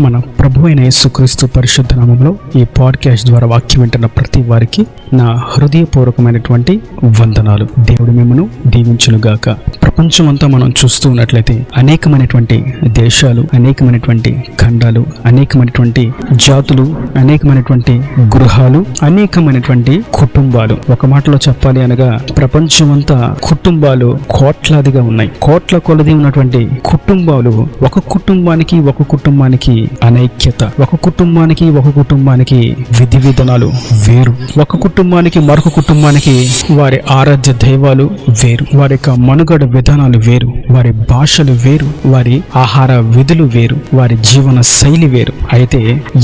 మన ప్రభు అయిన యేసుక్రీస్తు పరిశుద్ధ నామములో ఈ పాడ్కాస్ట్ ద్వారా వాక్యం వింటున్న ప్రతి వారికి నా హృదయపూర్వకమైనటువంటి వందనాలు. దేవుడు మిమ్మను దీవించునుగాక. ప్రపంచం అంతా మనం చూస్తూ ఉన్నట్లయితే అనేకమైనటువంటి దేశాలు, అనేకమైనటువంటి ఖండాలు, అనేకమైనటువంటి జాతులు, అనేకమైనటువంటి గృహాలు, అనేకమైనటువంటి కుటుంబాలు. ఒక మాటలో చెప్పాలి అనగా ప్రపంచం అంతా కుటుంబాలు కోట్లాదిగా ఉన్నాయి. కోట్ల కొలది ఉన్నటువంటి కుటుంబాలు, ఒక కుటుంబానికి అనైక్యత, ఒక కుటుంబానికి విధి విధానాలు వేరు, ఒక కుటుంబానికి మరొక కుటుంబానికి వారి ఆరాధ్య దైవాలు వేరు, వారి యొక్క మనుగడ విధానాలు వేరు, వారి భాషలు వేరు, వారి ఆహార విధులు వేరు, వారి జీవన శైలి వేరు. అయితే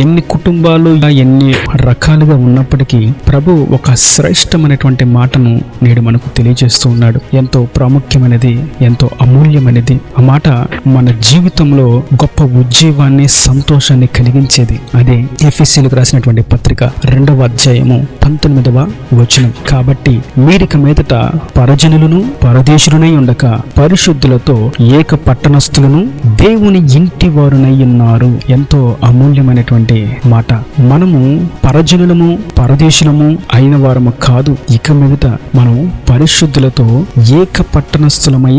ఎన్ని కుటుంబాలు ఎన్ని రకాలుగా ఉన్నప్పటికీ ప్రభు ఒక శ్రేష్టమైనటువంటి మాటను నేడు మనకు తెలియజేస్తూ ఉన్నాడు. ఎంతో ప్రాముఖ్యమైనది, ఎంతో అమూల్యమైనది. ఆ మాట మన జీవితంలో గొప్ప ఉజ్జీవాన్ని, సంతోషాన్ని కలిగించేది. అదే ఎఫెసీయులకు రాసినటువంటి పత్రిక 2వ అధ్యాయము 19వ వచనం. కాబట్టి మీరిక మీదట పరజనులను పరదేశులనై ఉండక పరిశుద్ధులతో ఏక పట్టణస్థులను దేవుని ఇంటి వారునై ఉన్నారు. ఎంతో అమూల్యమైనటువంటి మాట. మనము పరజనులము పరదేశులము అయిన వారము కాదు. ఇక మీదట మనం పరిశుద్ధులతో ఏక పట్టణస్థులమై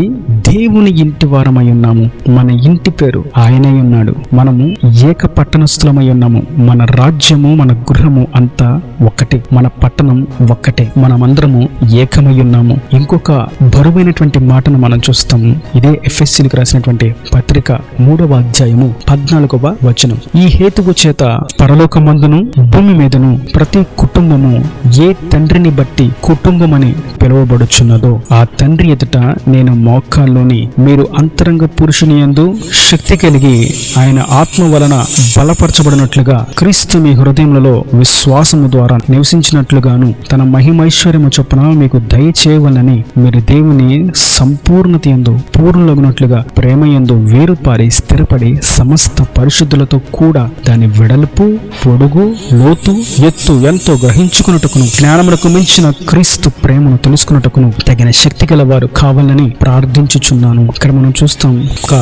దేవుని ఇంటి వారమై ఉన్నాము. మన ఇంటి పేరు ఆయనై ఉన్నాడు. మనము ఏక పట్టణస్థులమై ఉన్నాము. మన రాజ్యము, మన గృహము అంతా ఒక్కటే, మన పట్టణం ఒక్కటే, మనమందరము ఏకమై ఉన్నాము. ఇంకొక బరువైనటువంటి మాటను మనం చూస్తాము. ఇదే ఎఫెసీయులకు రాసినటువంటి పత్రిక 3వ అధ్యాయము 14వ వచనం. ఈ హేతువు చేత పరలోకమందును భూమి మీదను ప్రతి కుటుంబము ఏ తండ్రిని బట్టి కుటుంబమని పిలువబడుచున్నదో ఆ తండ్రి ఎదుట నేను మోకాల్లోని మీరు అంతరంగ పురుషుని యందు శక్తి కలిగి ఆయన ఆత్మ వలన బలపరచబడినట్లుగా క్రీస్తు మీ హృదయములలో విశ్వాసము ద్వారా నివసించినట్లుగాను తన మహిమైశ్వర్యము చొప్పున మీకు దయచేయవలనని మీరు దేవుని సంపూర్ణత యందు పూర్ణులగునట్లుగా ప్రేమ యందు వేరుపారి స్థిరపడి సమస్త పరిశుద్ధులతో కూడా దాని వెడల్పు, పొడుగు, లోతు, ఎత్తు ఎంతో గ్రహించుకున్నట్టుకును జ్ఞానములకు మించిన క్రీస్తు ప్రేమను తెలుసుకున్నట్టుకును తగిన శక్తి గల వారు కావాలని ప్రార్థించుచున్నాను. ఇక్కడ మనం చూస్తాం ఒక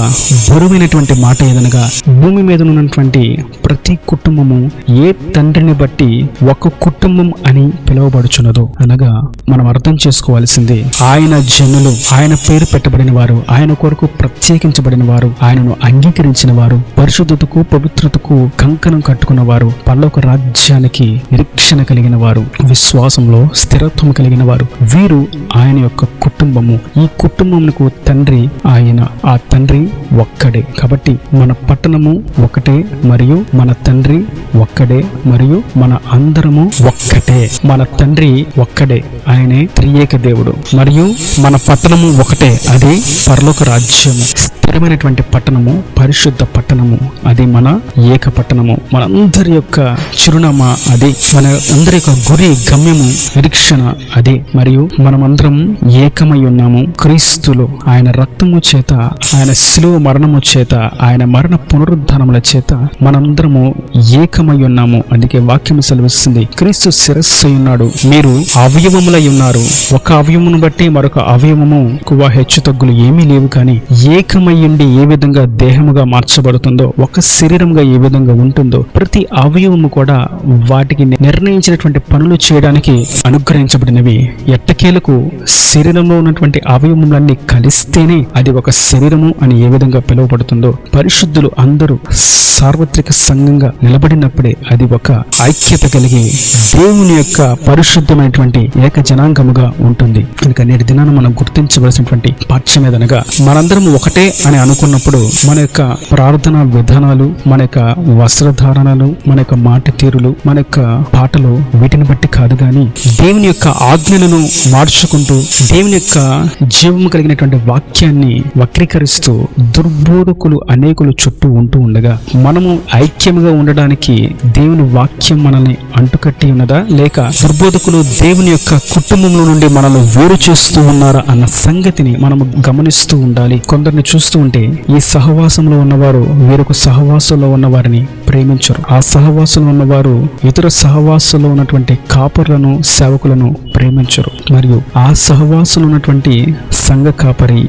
బరువైనటువంటి మాట ఏదనగా భూమి మీద ఉన్నటువంటి ప్రతి కుటుంబము ఏ తండ్రిని బట్టి ఒక కుటుంబం అని పిలువబడుచున్నదో అనగా మనం అర్థం చేసుకోవాల్సింది ఆయన జనులు, ఆయన పేరు పెట్టబడిన వారు, ఆయన కొరకు ప్రత్యేకించబడిన వారు, ఆయనను అంగీకరించిన వారు, పరిశుద్ధతకు పవిత్రతకు కంకణం కట్టుకున్న వారు, పరలోక రాజ్యానికి నిరీక్షణ కలిగిన వారు, విశ్వాసంలో స్థిరత్వం కలిగిన వారు, వీరు ఆయన యొక్క కుటుంబము. ఈ కుటుంబమునకు తండ్రి ఆయన, ఆ తండ్రి ఒక్కడే. కాబట్టి మన పట్టణము ఒక్కటే మరియు మన తండ్రి ఒక్కడే మరియు మన అందరము ఒక్కటే. మన తండ్రి ఒక్కడే, ఆయనే త్రియేక దేవుడు. మరియు మన పట్టణము ఒకటే, అది పరలోక రాజ్యము. స్థిరమైనటువంటి పట్టణము, పరిశుద్ధ పట్టణము, అది మన ఏక పట్టణము. మనందరి యొక్క చిరునామా అది, మన అందరి యొక్క గురి, గమ్యము, నిరీక్షణ అదే. మరియు మనమందరం ఏకమై ఉన్నాము క్రీస్తులో. ఆయన రక్తము చేత, ఆయన శిలువ మరణము చేత, ఆయన మరణ పునరుద్ధానముల చేత మనందరము ఏకమై ఉన్నాము. అందుకే వాక్యం సెలవిస్తుంది, క్రీస్తు శిరస్సు ఉన్నాడు, మీరు అవయవములై ఉన్నారు. ఒక అవయవమును బట్టి మరొక అవయవము ఎక్కువ హెచ్చు తగ్గులు ఏమీ లేవు, కానీ ఏకమై ఉండి ఏ విధంగా దేహముగా మార్చబడుతుందో, ఒక శరీరంగా ఏ విధంగా ఉంటుందో, ప్రతి అవయవము కూడా వాటికి నిర్ణయించినటువంటి పనులు చేయడానికి అనుగ్రహించబడినవి. ఎట్టకేలకు శరీరంలో ఉన్నటువంటి అవయవములన్నీ కలిస్తేనే అది ఒక శరీరము అని ఏ విధంగా పిలువబడుతుందో, పరిశుద్ధులు అందరూ సార్వత్రిక సంఘంగా నిలబడినప్పుడే అది ఒక ఐక్యత కలిగి దేవుని యొక్క పరిశుద్ధమైనటువంటి ఏక జనాంగముగా ఉంటుంది. కనుక నేటి దినాన మనం గుర్తించవలసినటువంటి పాఠ్యం ఏదనగా మనందరం ఒకటే అని అనుకున్నప్పుడు మన యొక్క ప్రార్థనా విధానాలు, మన యొక్క వస్త్రధారణలు, మన యొక్క మాట తీరులు, మన యొక్క పాటలు వీటిని బట్టి కాదు, కానీ దేవుని యొక్క ఆజ్ఞలను మార్చుకుంటూ దేవుని యొక్క జీవము కలిగినటువంటి వాక్యాన్ని వక్రీకరిస్తూ దుర్బోధకులు అనేకులు చుట్టూ ఉంటూ ఉండగా మనము ఐక్యంగా ఉండడానికి దేవుని వాక్యం మనల్ని అంటుకట్టి ఉన్నదా, లేక దుర్బోధకులు దేవుని యొక్క కుటుంబంలో నుండి మనల్ని వేరు చేస్తూ ఉన్నారా అన్న సంగతిని మనము గమనిస్తూ ఉండాలి. కొందరిని చూస్తూ చూస్తూ ఉంటే ఈ సహవాసంలో ఉన్నవారు వేరొక సహవాసంలో ఉన్న వారిని ప్రేమించరు. ఆ సహవాసంలో ఉన్నవారు ఇతర సహవాసంలో ఉన్నటువంటి కాపరులను, సేవకులను ప్రేమించరు. మరియు ఆ సహవాసంలో ఉన్నటువంటి సంఘ కాపరి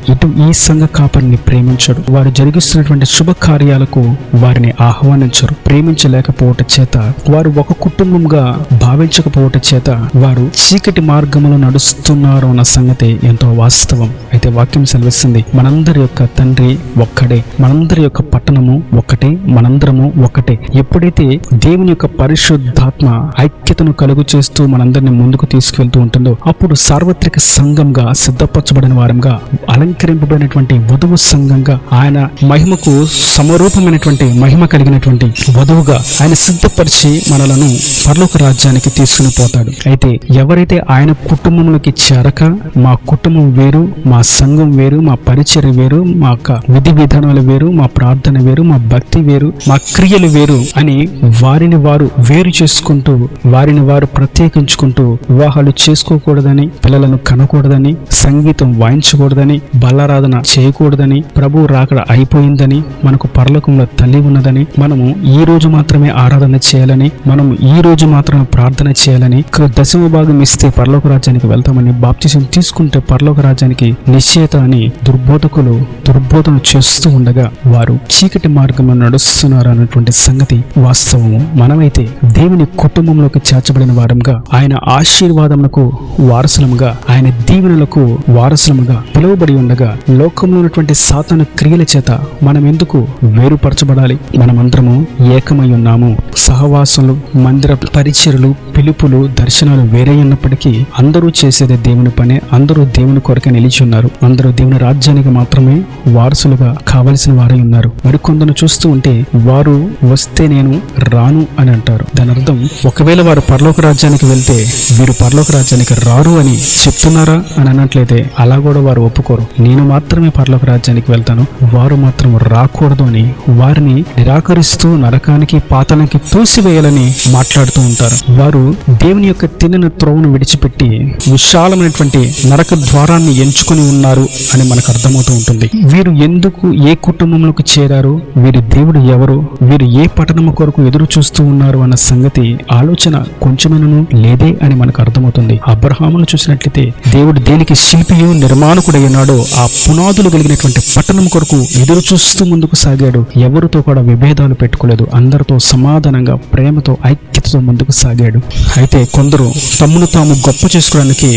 ఈ సంఘ కాపరిని ప్రేమించడు. వారు జరిగిస్తున్నటువంటి శుభ కార్యాలకు వారిని ఆహ్వానించరు. ప్రేమించలేకపోవట చేత, వారు ఒక కుటుంబంగా భావించకపోవట చేత వారు చీకటి మార్గంలో నడుస్తున్నారు అన్న సంగతి ఎంతో వాస్తవం. అయితే వాక్యం సెలవిస్తుంది, మనందరి యొక్క తండ్రి ఒక్కడే, మనందరి యొక్క పట్టణము ఒక్కటే, మనందరము ఒక్కటే. ఎప్పుడైతే దేవుని యొక్క పరిశుద్ధాత్మ ఐక్యతను కలుగు చేస్తూ మనందరిని ముందుకు తీసుకెళ్తూ ఉంటుందో, అప్పుడు సార్వత్రిక సంఘంగా సిద్ధపరచబడిన వారంగా, అలంకరింపబడినటువంటి వధువు సంఘంగా, ఆయన మహిమకు సమరూపమైనటువంటి మహిమ కలిగినటువంటి వధువుగా ఆయన సిద్ధపరిచి మనలను పరలోక రాజ్యానికి తీసుకుని పోతాడు. అయితే ఎవరైతే ఆయన కుటుంబంలోకి చేరక, మా కుటుంబం వేరు, మా సంఘం వేరు, మా పరిచర్య వేరు, మా విధి విధానాలు వేరు, మా ప్రార్థన వేరు, మా భక్తి వేరు, మా క్రియలు వేరు అని వారిని వారు వేరు చేసుకుంటూ, వారిని వారు ప్రత్యేకించుకుంటూ, వివాహాలు చేసుకోకూడదని, పిల్లలను కనకూడదని, సంగీతం వాయించకూడదని, బల్లారాధన చేయకూడదని, ప్రభు రాకడ అయిపోయిందని, మనకు పరలోకంలో తల్లి ఉన్నదని, మనము ఈ రోజు మాత్రమే ఆరాధన చేయాలని, మనము ఈ రోజు మాత్రమే ప్రార్థన చేయాలని, దశమ భాగం ఇస్తే పరలోక రాజ్యానికి వెళ్తామని, బాప్తిసం తీసుకుంటే పరలోక రాజ్యానికి నిశ్చయిత అని దుర్బోధన చేస్తూ ఉండగా వారు చీకటి మార్గంలో నడుస్తున్నారు అన్నటువంటి సంగతి వాస్తవము. మనమైతే దేవుని కుటుంబంలోకి చేర్చబడిన వారంగా, ఆయన ఆశీర్వాదములకు వారసులముగా, ఆయన దీవెనలకు వారసులముగా పిలువబడి ఉండగా, లోకంలో ఉన్నటువంటి సాతాను క్రియల చేత మనం ఎందుకు వేరుపరచబడాలి? మనమందరము ఏకమై ఉన్నాము. సహవాసులు, మందిర పరిచర్యలు, పిలుపులు, దర్శనాలు వేరే ఉన్నప్పటికీ అందరూ చేసేదే దేవుని పనే. అందరూ దేవుని కొరకే నిలిచి ఉన్నారు. అందరూ దేవుని రాజ్యానికి మాత్రమే వారసులుగా కావలసిన వారై ఉన్నారు. మరికొందరు చూస్తూ ఉంటే వారు వస్తే నేను రాను అని అంటారు. దాని అర్థం, ఒకవేళ వారు పరలోక రాజ్యానికి వెళ్తే వీరు పరలోక రాజ్యానికి రారు అని చెప్తున్నారా అని అన్నట్లయితే అలా కూడా వారు ఒప్పుకోరు. నేను మాత్రమే పరలోక రాజ్యానికి వెళ్తాను, వారు మాత్రం రాకూడదు అని వారిని నిరాకరిస్తూ నరకానికి, పాతాళానికి తోసివేయాలని మాట్లాడుతూ ఉంటారు. వారు దేవుని యొక్క తిన్న త్రోవను విడిచిపెట్టి విశాలమైనటువంటి నరక ద్వారాన్ని ఎంచుకొని ఉన్నారు అని మనకు అర్థమవుతూ ఉంటుంది. వీరు ఎందుకు ఏ కుటుంబంలోకి చేరారు, వీరి దేవుడు ఎవరు, వీరు ఏ పట్టణము కొరకు ఎదురు చూస్తూ ఉన్నారు అన్న సంగతి ఆలోచన కొంచెమైనను లేదే అని మనకు అర్థమవుతుంది. అబ్రహామును చూసినట్లయితే దేవుడు దేనికి శిల్పియు నిర్మాణకుడై ఉన్నాడో ఆ పునాదులు కలిగినటువంటి పట్టణం కొరకు ఎదురు చూస్తూ ముందుకు సాగాడు. ఎవరితో కూడా విభేదాలు పెట్టుకోలేదు. అందరితో సమాధానంగా, ప్రేమతో, ఐక్యతతో ముందుకు సాగాడు. అయితే కొందరు తమను తాము గొప్ప చేసుకోవడానికి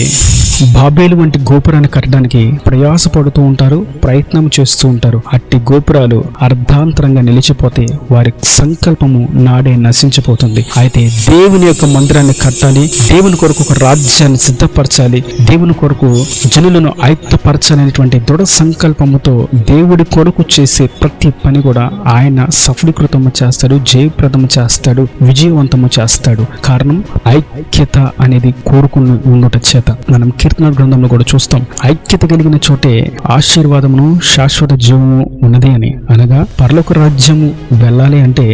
బాబేలు వంటి గోపురాన్ని కట్టడానికి ప్రయాసపడుతూ ఉంటారు, ప్రయత్నం చేస్తూ ఉంటారు. అట్టి గోపురాలు అర్ధాంతరంగా నిలిచిపోతే వారి సంకల్పము నాడే నశించిపోతుంది. అయితే దేవుని యొక్క మందిరాన్ని కట్టాలి, దేవుని కొరకు ఒక రాజ్యాన్ని సిద్ధపరచాలి, దేవుని కొరకు జనులను ఆయుక్తపరచాలనేటువంటి దృఢ సంకల్పముతో దేవుడి కొరకు చేసే ప్రతి పని కూడా ఆయన సఫలీకృతము చేస్తాడు, జయప్రదము చేస్తాడు, విజయవంతము చేస్తాడు. కారణం ఐక్యత అనేది కోరుకుని ఉండుట చేత. మనం కీర్తన గ్రంథంలో కూడా చూస్తాం, ఐక్యత కలిగిన చోటే ఆశీర్వాదమును, శాశ్వత జీవము ఉన్నది అని. అనగా పరలోక రాజ్యము వెళ్ళాలి అంటే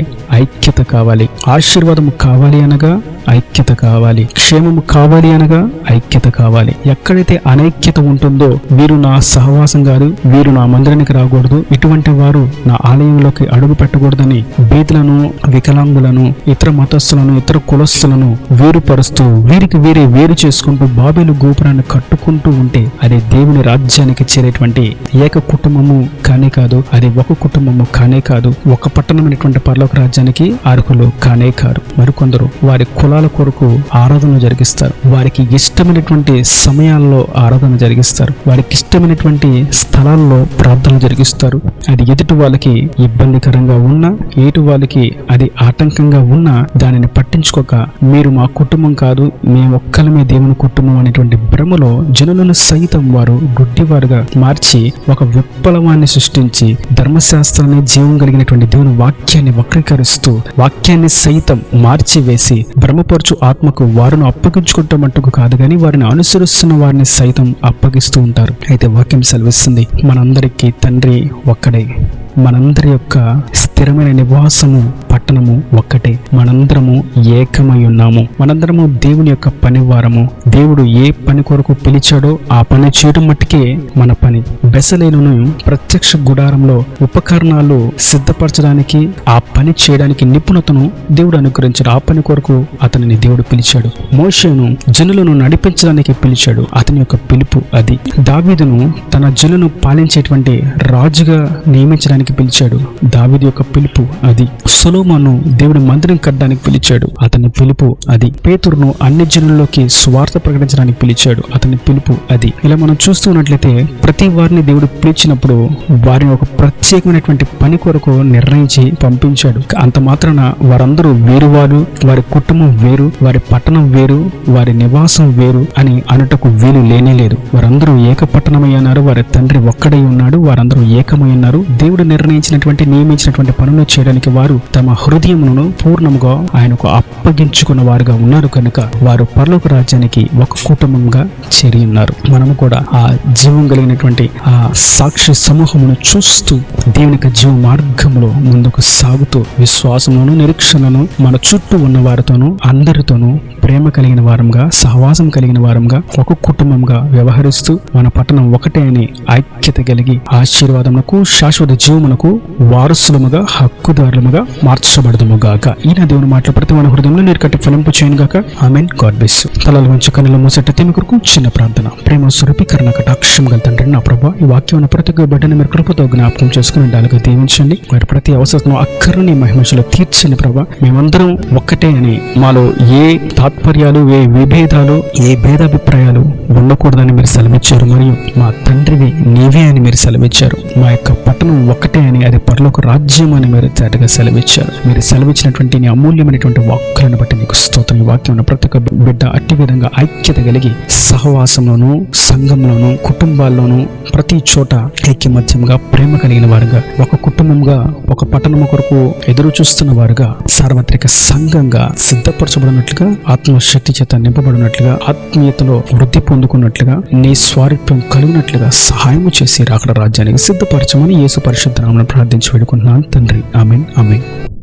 ఐక్యత కావాలి, ఆశీర్వాదము కావాలి అనగా ఐక్యత కావాలి, క్షేమము కావాలి అనగా ఐక్యత కావాలి. ఎక్కడైతే అనైక్యత ఉంటుందో, వీరు నా సహవాసం కాదు, వీరు నా మందిరానికి రాకూడదు, ఇటువంటి వారు నా ఆలయంలోకి అడుగు పెట్టకూడదని బీదలను, వికలాంగులను, ఇతర మతస్థులను, ఇతర కులస్తులను వేరుపరుస్తూ వీరికి వీరే వేరు చేసుకుంటూ బాబేలు గోపురాన్ని కట్టుకుంటూ ఉంటే అది దేవుని రాజ్యానికి చేరేటువంటి ఏక కుటుంబము కానే కాదు, అది ఒక కుటుంబము కానే కాదు, ఒక పట్టణమైనటువంటి పరలోక రాజ్యానికి అర్హులు కానే కారు. మరికొందరు వారి కులాల కొరకు ఆరాధన జరిగిస్తారు, వారికి ఇష్టమైనటువంటి సమయాల్లో ఆరాధన జరిగిస్తారు, వారికి ఇష్టమైనటువంటి స్థలాల్లో ప్రార్థన జరిగిస్తారు. అది ఎదుటి వాళ్ళకి ఇబ్బందికరంగా ఉన్నా, ఎటు వాళ్ళకి అది ఆటంకంగా ఉన్నా దానిని పట్టించుకోక మీరు మా కుటుంబం కాదు, మేము ఒక్కలమే దేవుని కుటుంబం అనేటువంటి భ్రమలో జనులను సైతం వారు గుడ్డివారుగా మార్చి ఒక విప్లవాన్ని సృష్టించి ధర్మశాస్త్రాన్ని, జీవం కలిగినటువంటి దేవుని వాక్యాన్ని వక్రీకరిస్తూ వాక్యాన్ని సైతం మార్చివేసి భ్రమపరచు ఆత్మకు వారిని అప్పగించుకుంటే మట్టుకు కాదు కానీ వారిని అనుసరిస్తున్న వారిని సైతం అప్పగిస్తూ ఉంటారు. అయితే వాక్యం సెలవిస్తుంది, మనందరికీ తండ్రి ఒక్కడే, మనందరి యొక్క స్థిరమైన నివాసము పట్టణము ఒక్కటే, మనందరము ఏకమై ఉన్నాము, మనందరము దేవుని యొక్క పనివారము. దేవుడు ఏ పని కొరకు పిలిచాడో ఆ పని చేయడం మట్టుకే మన పని. బెసలేలును ప్రత్యక్ష గుడారంలో ఉపకరణాలు సిద్ధపరచడానికి, ఆ పని చేయడానికి నిపుణతను దేవుడు అనుగ్రహించాడు. ఆ పని కొరకు అతనిని దేవుడు పిలిచాడు. మోషేను జనులను నడిపించడానికి పిలిచాడు. అతని యొక్క పిలుపు అది. దావీదును తన జనులను పాలించేటువంటి రాజుగా నియమించడానికి పిలిచాడు. దావీదు యొక్క పిలుపు అది. సొలొమోను దేవుడి మందిరం కట్టడానికి పిలిచాడు. అతని పిలుపు అది. పేతురును అన్ని జనుల్లోకి స్వార్థ ప్రకటించడానికి పిలిచాడు. అతని పిలుపు అది. ఇలా మనం చూస్తూ ఉన్నట్లయితే ప్రతి వారిని దేవుడు పిలిచినప్పుడు వారిని ఒక ప్రత్యేకమైనటువంటి పని కొరకు నిర్ణయించి పంపించాడు. అంత మాత్రాన వారందరూ వేరువారు, వారి కుటుంబం వేరు, వారి పట్టణం వేరు, వారి నివాసం వేరు అని అనుటకు వీలు లేనేలేదు. వారందరూ ఏక పట్టణమై ఉన్నారు, వారి తండ్రి ఒక్కడై ఉన్నాడు, వారందరూ ఏకమై ఉన్నారు. దేవుడు నియమించినటువంటి పనులు చేయడానికి వారు తమ హృదయమును పూర్ణముగా ఆయనకు అప్పగించుకున్న వారుగా ఉన్నారు కనుక వారు పరలోక రాజ్యానికి ఒక కుటుంబంగా చేరి ఉన్నారు. మనము కూడా ఆ జీవం కలిగినటువంటి ఆ సాక్షి సమూహమును చూస్తూ దేవుని జీవ మార్గంలో ముందుకు సాగుతూ విశ్వాసమును నిరీక్షణను మన చుట్టూ ఉన్న వారితోనూ అందరితోనూ ప్రేమ కలిగిన వారంగా, సహవాసం కలిగిన వారంగా, ఒక కుటుంబంగా వ్యవహరిస్తూ మన పట్టణం ఒకటే అని ఐక్యత కలిగి ఆశీర్వాదమునకు, శాశ్వత జీవమునకు వారసులముగా, హక్కుదారులముగా మార్చబడదుము గాక. ఈయన దేవుని మాటలు ప్రతి మన హృదయంలో నీరు కట్టి ఫలింపు చేయను గాక. ఆమేన్. God bless you. తలలు వంచి కన్నుల మూసెట్ట మీ కొరకు చిన్న ప్రార్థన. ప్రేమ స్వరూపీకరణ కటాక్షం గల తండ్రి, నా ప్రభా, ఈ వాక్యం ప్రతి ఒక్క బిడ్డని మీరు కృపతో జ్ఞాపకం చేసుకుని ఉండాలిగా దీవించండి. వారి ప్రతి అవసరం అక్కరని మహిమలో తీర్చండి ప్రభా. మేమందరం ఒక్కటే అని, మాలో ఏ తాత్పర్యాలు, ఏ విభేదాలు, ఏ భేదాభిప్రాయాలు ఉండకూడదని మీరు సెలవిచ్చారు. మరియు మా తండ్రివి నీవే అని మీరు సెలవిచ్చారు. మా యొక్క పట్టణం ఒక్కటే అని, అది పరలోక రాజ్యం అని మీరు తేటగా సెలవిచ్చారు. మీరు సెలవిచ్చినటువంటి నీ అమూల్యమైనటువంటి వాక్కులను బట్టి నీకు స్తోత్రం. ఈ వాక్యం ప్రతి ఒక్క బిడ్డ అట్టి విధంగా ఐక్యత కలిగి సహవాసంలోను, సంఘంలోను, కుటుంబాల్లోనూ ప్రతి చోట ఐక్యమత్యంగా ప్రేమ కలిగిన వారుగా, ఒక కుటుంబంగా, ఒక పట్టణము కొరకు ఎదురు చూస్తున్న వారుగా, సార్వత్రిక సంఘంగా సిద్ధపరచబడినట్లుగా, ఆత్మశక్తి చేత నింపబడినట్లుగా, ఆత్మీయతలో వృద్ధి పొందుకున్నట్లుగా, నీ స్వారూప్యం కలిగినట్లుగా సహాయం చేసి రాకడ రాజ్యానికి సిద్ధపరచమని యేసు పరిశుద్ధ నామమున ప్రార్థించి వేడుకుంటున్నాను తండ్రి. ఆమేన్. ఆమేన్.